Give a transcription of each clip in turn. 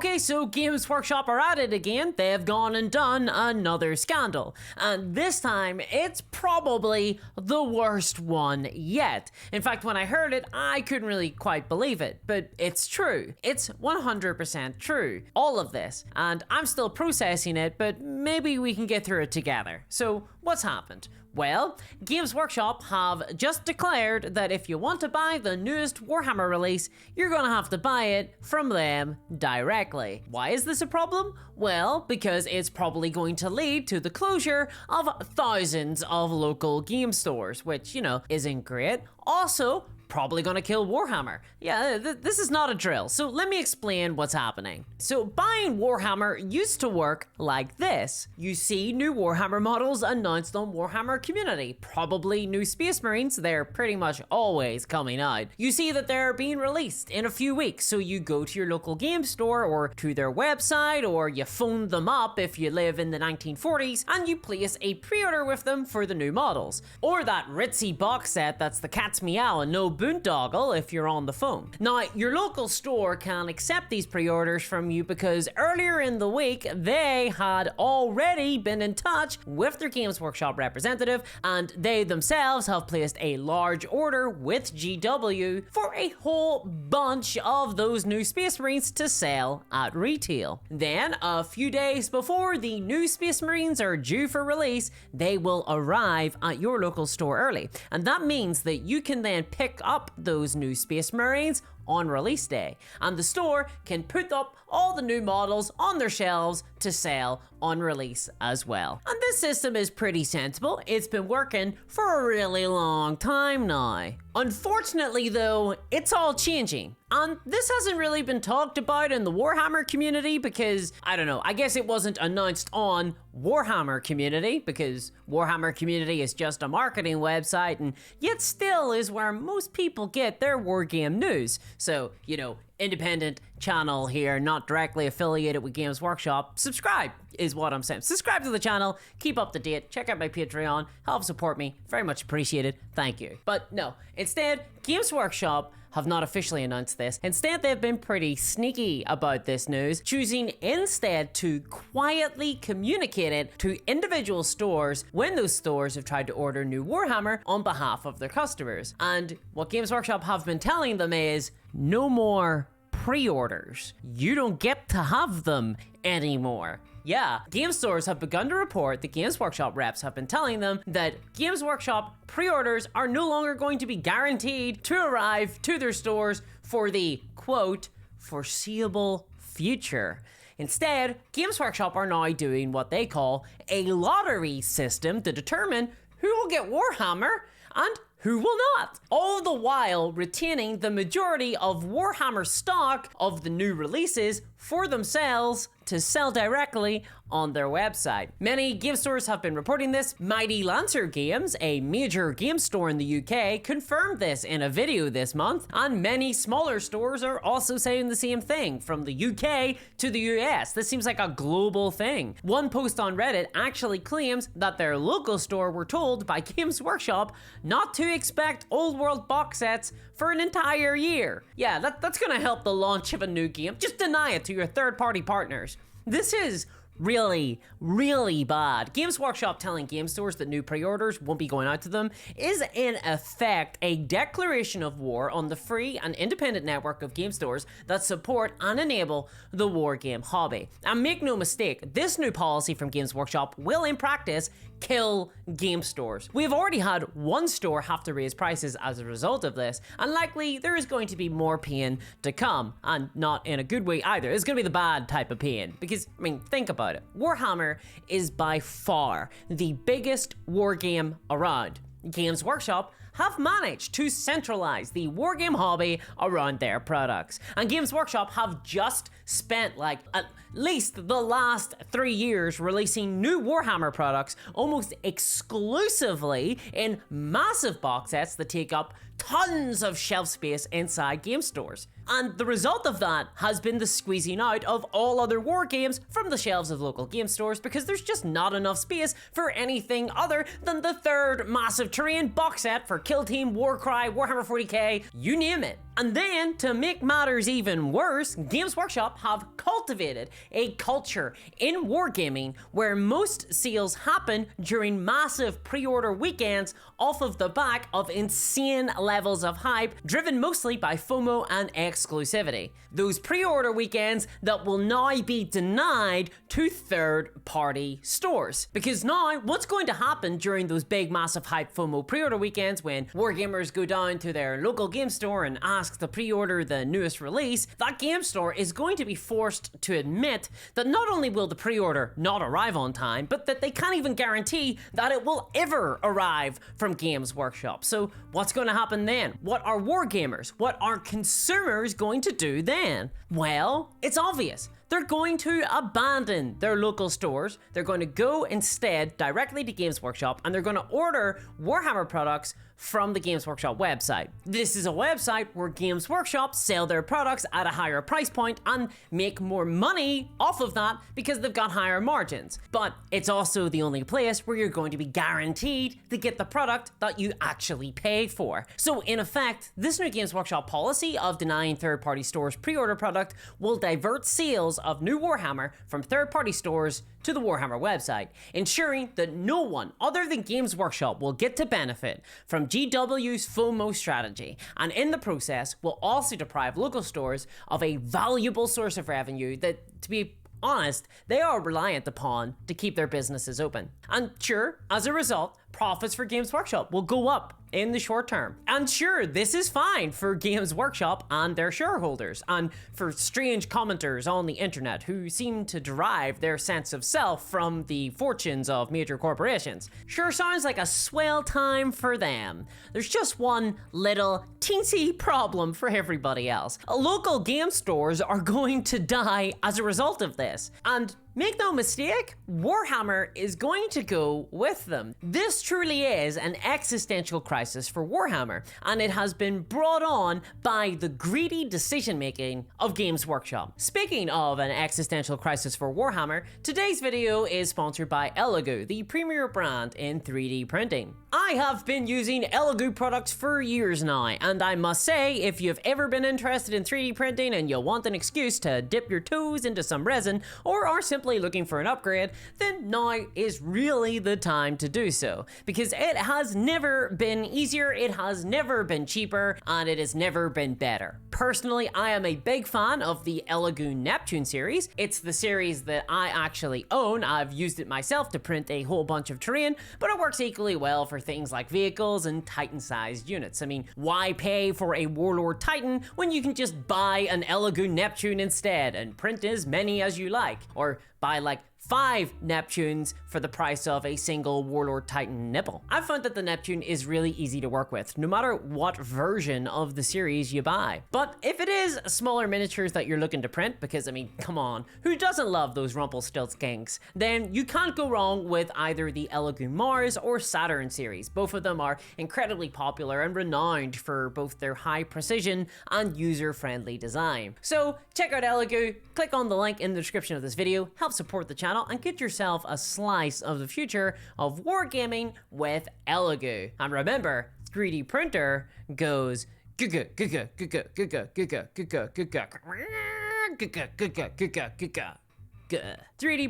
Okay, so Games Workshop are at it again. They have gone and done another scandal. And this time, it's probably the worst one yet. In fact, when I heard it, I couldn't really quite believe it. But it's true. It's 100% true. All of this. And I'm still processing it, but maybe we can get through it together. So, what's happened? Well, Games Workshop have just declared that if you want to buy the newest Warhammer release, you're gonna have to buy it from them directly. Why is this a problem? Well, because it's probably going to lead to the closure of thousands of local game stores, which, you know, isn't great. Also, probably gonna kill Warhammer. Yeah, this is not a drill, so let me explain what's happening. So buying Warhammer used to work like this. You see new Warhammer models announced on Warhammer Community, probably new Space Marines, they're pretty much always coming out. You see that they're being released in a few weeks, so you go to your local game store or to their website, or you phone them up if you live in the 1940s, and you place a pre-order with them for the new models. Or that ritzy box set that's the cat's meow and no boondoggle if you're on the phone. Now, your local store can accept these pre-orders from you because earlier in the week, they had already been in touch with their Games Workshop representative, and they themselves have placed a large order with GW for a whole bunch of those new Space Marines to sell at retail. Then, a few days before the new Space Marines are due for release, they will arrive at your local store early. And that means that you can then pick up those new Space Marines on release day, and the store can put up all the new models on their shelves to sell on release as well. And this system is pretty sensible. It's been working for a really long time now. Unfortunately though, it's all changing. And this hasn't really been talked about in the Warhammer community because, I don't know, I guess it wasn't announced on Warhammer community because Warhammer community is just a marketing website, and yet still is where most people get their wargame news. So, you know, independent channel here, not directly affiliated with Games Workshop. Subscribe is what I'm saying. Subscribe to the channel, keep up to date, check out my Patreon, help support me, very much appreciated, thank you. But no, instead, Games Workshop have not officially announced this. Instead, they've been pretty sneaky about this news, choosing instead to quietly communicate it to individual stores when those stores have tried to order new Warhammer on behalf of their customers. And what Games Workshop have been telling them is, no more pre-orders. You don't get to have them anymore. Yeah, game stores have begun to report that Games Workshop reps have been telling them that Games Workshop pre-orders are no longer going to be guaranteed to arrive to their stores for the, quote, foreseeable future. Instead, Games Workshop are now doing what they call a lottery system to determine who will get Warhammer and who will not, all the while retaining the majority of Warhammer stock of the new releases for themselves to sell directly on their website. Many game stores have been reporting this. Mighty Lancer Games, a major game store in the UK, confirmed this in a video this month, and many smaller stores are also saying the same thing, from the UK to the US. This seems like a global thing. One post on Reddit actually claims that their local store were told by Games Workshop not to expect old world box sets for an entire year. Yeah, that's gonna help the launch of a new game. Just deny it to your third-party partners. This is really, really bad. Games Workshop telling game stores that new pre-orders won't be going out to them is in effect a declaration of war on the free and independent network of game stores that support and enable the war game hobby. And make no mistake, this new policy from Games Workshop will in practice kill game stores. We have already had one store have to raise prices as a result of this, and likely there is going to be more pain to come, and not in a good way either. It's going to be the bad type of pain, because, I mean, think about it. Warhammer is by far the biggest war game around. Games Workshop have managed to centralize the wargame hobby around their products. And Games Workshop have just spent like at least the last 3 years releasing new Warhammer products almost exclusively in massive box sets that take up tons of shelf space inside game stores. And the result of that has been the squeezing out of all other war games from the shelves of local game stores because there's just not enough space for anything other than the third massive terrain box set for Kill Team, Warcry, Warhammer 40k, you name it. And then, to make matters even worse, Games Workshop have cultivated a culture in wargaming where most sales happen during massive pre-order weekends off of the back of insane levels of hype, driven mostly by FOMO and exclusivity. Those pre-order weekends that will now be denied to third-party stores. Because now, what's going to happen during those big massive hype FOMO pre-order weekends when wargamers go down to their local game store and ask to pre-order the newest release, that game store is going to be forced to admit that not only will the pre-order not arrive on time, but that they can't even guarantee that it will ever arrive from Games Workshop. So what's going to happen then? What are wargamers, what are consumers going to do then? Well, it's obvious. They're going to abandon their local stores. They're going to go instead directly to Games Workshop and they're going to order Warhammer products from the Games Workshop website. This is a website where Games Workshop sell their products at a higher price point and make more money off of that because they've got higher margins. But it's also the only place where you're going to be guaranteed to get the product that you actually pay for. So in effect, this new Games Workshop policy of denying third-party stores pre-order product will divert sales of new Warhammer from third-party stores to the Warhammer website, ensuring that no one other than Games Workshop will get to benefit from GW's FOMO strategy, and in the process will also deprive local stores of a valuable source of revenue that, to be honest, they are reliant upon to keep their businesses open. And sure, as a result, profits for Games Workshop will go up in the short term. And sure, this is fine for Games Workshop and their shareholders, and for strange commenters on the internet who seem to derive their sense of self from the fortunes of major corporations. Sure sounds like a swell time for them. There's just one little teensy problem for everybody else. Local game stores are going to die as a result of this. And make no mistake, Warhammer is going to go with them. This truly is an existential crisis for Warhammer, and it has been brought on by the greedy decision-making of Games Workshop. Speaking of an existential crisis for Warhammer, today's video is sponsored by Elegoo, the premier brand in 3D printing. I have been using Elegoo products for years now, and I must say, if you've ever been interested in 3D printing and you want an excuse to dip your toes into some resin, or are simply looking for an upgrade, then now is really the time to do so, because it has never been easier, it has never been cheaper, and it has never been better. Personally, I am a big fan of the Elegoo Neptune series. It's the series that I actually own. I've used it myself to print a whole bunch of terrain, but it works equally well for things like vehicles and Titan-sized units. I mean, why pay for a Warlord Titan when you can just buy an Elegoo Neptune instead and print as many as you like? Or buy like 5 Neptunes for the price of a single Warlord Titan nipple. I've found that the Neptune is really easy to work with, no matter what version of the series you buy. But if it is smaller miniatures that you're looking to print, because I mean, come on, who doesn't love those Rumpelstiltskinks? Then you can't go wrong with either the Elegoo Mars or Saturn series. Both of them are incredibly popular and renowned for both their high precision and user-friendly design. So check out Elegoo, click on the link in the description of this video, help support the channel, and get yourself a slice of the future of wargaming with Elegoo. And remember, 3D printer goes 3D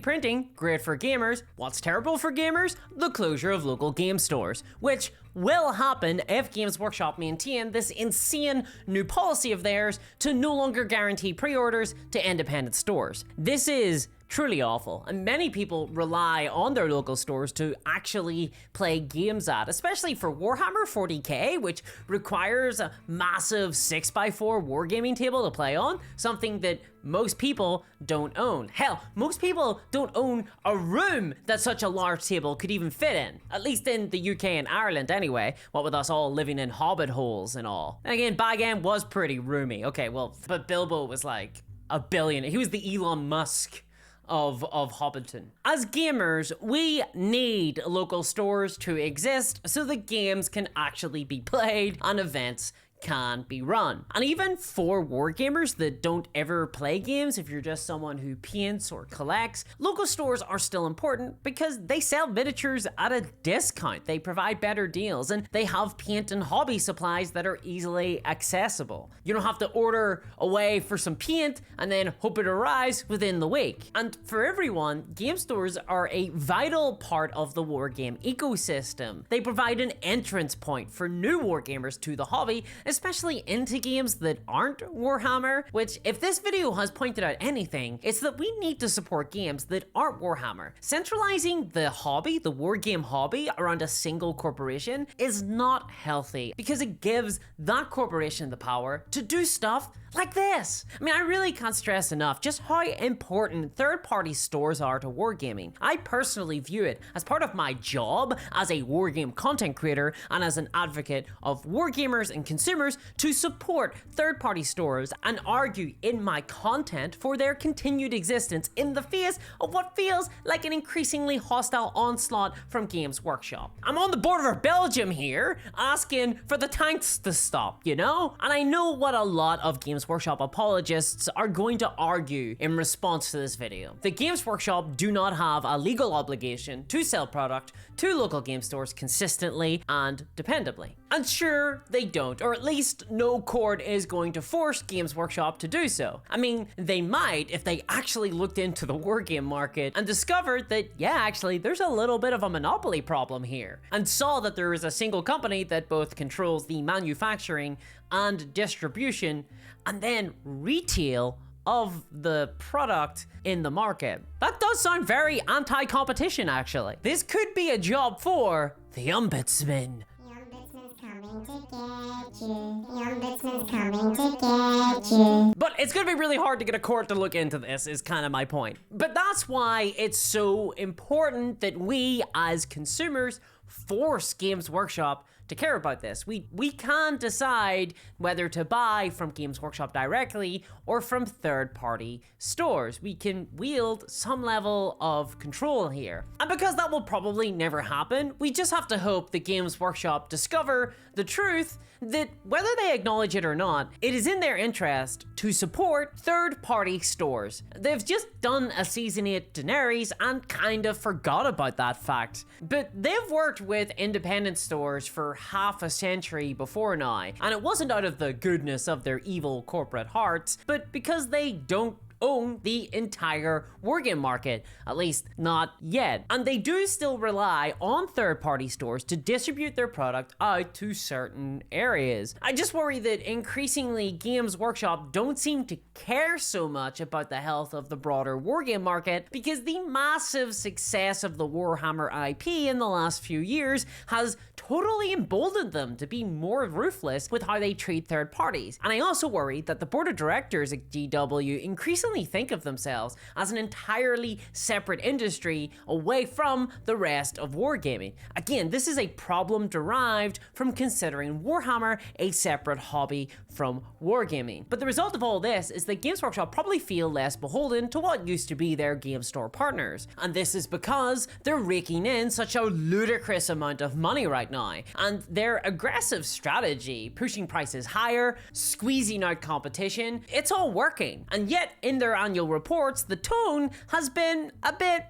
printing, great for gamers. What's terrible for gamers? The closure of local game stores, which will happen if Games Workshop maintain this insane new policy of theirs to no longer guarantee pre-orders to independent stores. This is truly awful, and many people rely on their local stores to actually play games at, especially for Warhammer 40k, which requires a massive 6x4 wargaming table to play on, something that most people don't own. Hell, most people don't own a room that such a large table could even fit in, at least in the UK and Ireland anyway, what with us all living in hobbit holes and all. And again, Bagan was pretty roomy. Okay, well, but Bilbo was like a billion. He was the Elon Musk of Hobbiton. As gamers, we need local stores to exist so the games can actually be played and events can be run. And even for wargamers that don't ever play games, if you're just someone who paints or collects, local stores are still important because they sell miniatures at a discount. They provide better deals and they have paint and hobby supplies that are easily accessible. You don't have to order away for some paint and then hope it arrives within the week. And for everyone, game stores are a vital part of the wargame ecosystem. They provide an entrance point for new wargamers to the hobby, especially into games that aren't Warhammer, which if this video has pointed out anything, it's that we need to support games that aren't Warhammer. Centralizing the hobby, the wargame hobby, around a single corporation is not healthy because it gives that corporation the power to do stuff like this. I mean, I really can't stress enough just how important third-party stores are to wargaming. I personally view it as part of my job as a wargame content creator and as an advocate of wargamers and consumers to support third-party stores and argue in my content for their continued existence in the face of what feels like an increasingly hostile onslaught from Games Workshop. I'm on the border of Belgium here, asking for the tanks to stop, you know? And I know what a lot of Games Workshop apologists are going to argue in response to this video. The Games Workshop do not have a legal obligation to sell product to local game stores consistently and dependably. And sure, they don't, or at least no court is going to force Games Workshop to do so. I mean, they might if they actually looked into the wargame market and discovered that, yeah, actually, there's a little bit of a monopoly problem here, and saw that there is a single company that both controls the manufacturing and distribution and then retail of the product in the market. That does sound very anti-competition, actually. This could be a job for the Ombudsman. But it's gonna be really hard to get a court to look into this, is kind of my point. But that's why it's so important that we as consumers force Games Workshop to care about this. We can decide whether to buy from Games Workshop directly or from third-party stores. We can wield some level of control here. And because that will probably never happen, we just have to hope the Games Workshop discover the truth that whether they acknowledge it or not, it is in their interest to support third-party stores. They've just done a Season 8 Daenerys and kind of forgot about that fact. But they've worked with independent stores for half a century before now, and it wasn't out of the goodness of their evil corporate hearts, but because they don't own the entire wargame market, at least not yet. And they do still rely on third-party stores to distribute their product out to certain areas. I just worry that increasingly Games Workshop don't seem to care so much about the health of the broader wargame market because the massive success of the Warhammer IP in the last few years has totally emboldened them to be more ruthless with how they treat third parties. And I also worry that the board of directors at GW increasingly think of themselves as an entirely separate industry away from the rest of wargaming. Again, this is a problem derived from considering Warhammer a separate hobby from wargaming. But the result of all this is that Games Workshop probably feel less beholden to what used to be their game store partners. And this is because they're raking in such a ludicrous amount of money right now. And their aggressive strategy, pushing prices higher, squeezing out competition, it's all working. And yet, in their annual reports, the tone has been a bit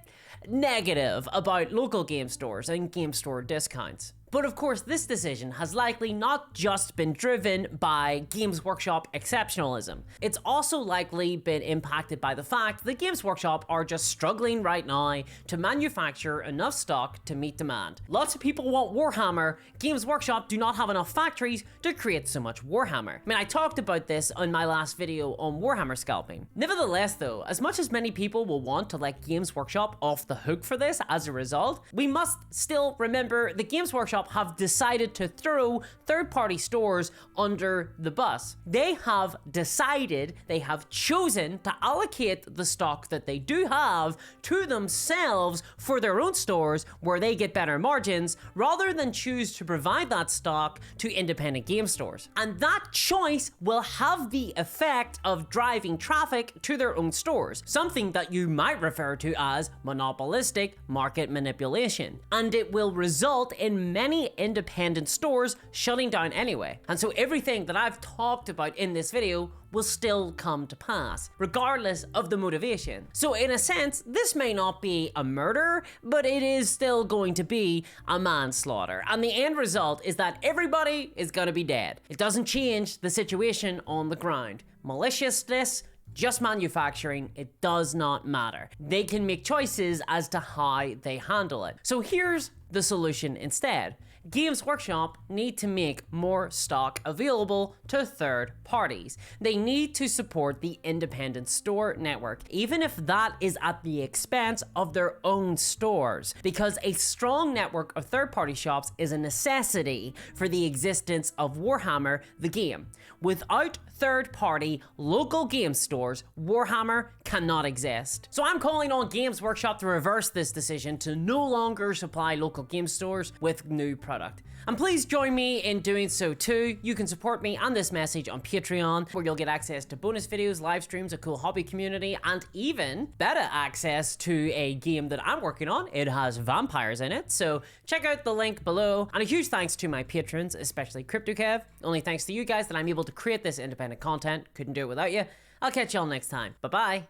negative about local game stores and game store discounts. But of course, this decision has likely not just been driven by Games Workshop exceptionalism. It's also likely been impacted by the fact that Games Workshop are just struggling right now to manufacture enough stock to meet demand. Lots of people want Warhammer. Games Workshop do not have enough factories to create so much Warhammer. I mean, I talked about this on my last video on Warhammer scalping. Nevertheless though, as much as many people will want to let Games Workshop off the hook for this as a result, we must still remember that Games Workshop Workshop have decided to throw third-party stores under the bus. They have decided, they have chosen to allocate the stock that they do have to themselves for their own stores where they get better margins, rather than choose to provide that stock to independent game stores. And that choice will have the effect of driving traffic to their own stores, something that you might refer to as monopolistic market manipulation. And it will result in many independent stores shutting down anyway. And so everything that I've talked about in this video will still come to pass, regardless of the motivation. So in a sense, this may not be a murder, but it is still going to be a manslaughter. And the end result is that everybody is gonna be dead. It doesn't change the situation on the ground. Maliciousness, just manufacturing, it does not matter. They can make choices as to how they handle it. So here's the solution instead. Games Workshop need to make more stock available to third parties. They need to support the independent store network, even if that is at the expense of their own stores, because a strong network of third-party shops is a necessity for the existence of Warhammer the game. Without third-party local game stores, Warhammer cannot exist. So I'm calling on Games Workshop to reverse this decision to no longer supply local game stores with new product. And please join me in doing so too. You can support me and this message on Patreon, where you'll get access to bonus videos, live streams, a cool hobby community, and even better access to a game that I'm working on. It has vampires in it, so check out the link below. And a huge thanks to my patrons, especially CryptoKev. Only thanks to you guys that I'm able to create this independent content. Couldn't do it without you. I'll catch y'all next time. Bye-bye.